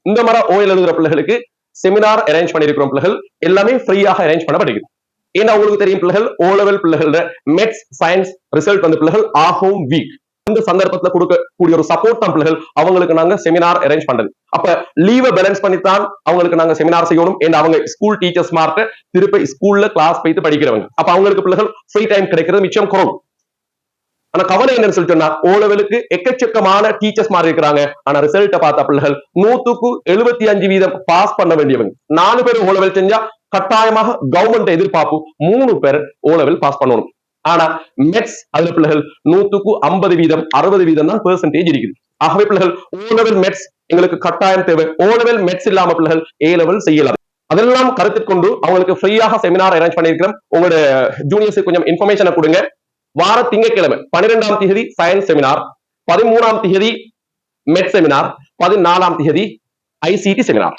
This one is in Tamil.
இந்த மாதிரி ஓஎல் எழுதுற பிள்ளைகளுக்கு செமினார் அரேஞ்ச் பண்ணிருக்கிறோம். பிள்ளைகள் எல்லாமே ஃப்ரீயாக அரேஞ்ச் பண்ணப்படுகிறது. ஏன்னா உங்களுக்கு தெரியும் பிள்ளைகள் ஓ லெவல் பிள்ளைகளோட மெட்ஸ் சயின்ஸ் ரிசல்ட் வந்து பிள்ளைகள் ஆகும் வீக். இந்த சந்தர்ப்பத்தில் கொடுக்கக்கூடிய ஒரு சப்போர்ட் தான் பிள்ளைகள் அவங்களுக்கு நாங்க செமினார் அரேஞ்ச் பண்றது. அப்ப லீவை பேலன்ஸ் பண்ணித்தான் அவங்களுக்கு நாங்க செமினார் செய்யணும். அவங்க ஸ்கூல் டீச்சர்ஸ் மார்க்க திருப்பி ஸ்கூல்ல கிளாஸ் போயிட்டு படிக்கிறவங்க. அப்ப அவங்களுக்கு பிள்ளைகள் ஃப்ரீ டைம் கிடைக்கிறது மிச்சம் குறவு. ஆனா கவலை என்னன்னு சொல்லி சொன்னா ஓ லெவலுக்கு எக்கச்சக்கமான டீச்சர்ஸ் மாதிரி இருக்கிறாங்க. ஆனா ரிசல்ட்டை பார்த்த பிள்ளைகள் 100% பாஸ் பண்ண வேண்டியவங்க. 4 பேர் ஓ லெவல் செஞ்சா கட்டாயமாக கவர்மெண்ட் எதிர்பார்ப்பு 3 பேர் ஓ லெவல் பாஸ் பண்ணணும். ஆனா மெட்ஸ் அதுல பிள்ளைகள் 100% 60% தான் பெர்சன்டேஜ் இருக்குது. ஆகவே பிள்ளைகள் ஓ லெவல் மெட்ஸ் எங்களுக்கு கட்டாயம் தேவை. ஓ லெவல் மெட்ஸ் இல்லாம பிள்ளைகள் ஏ லெவல் செய்யலாம். அதெல்லாம் கருத்தில் கொண்டு அவங்களுக்கு ஃப்ரீயாக செமினார் அரேஞ்ச் பண்ணிருக்கிறோம். உங்களோட ஜூனியர்ஸ் கொஞ்சம் இன்ஃபர்மேஷனை கொடுங்க. வார திங்கட்கிழமை 12ஆம் தேதி சயின்ஸ் செமினார், 13ஆம் தேதி மெட் செமினார், 14ஆம் தேதி ஐசிடி செமினார்.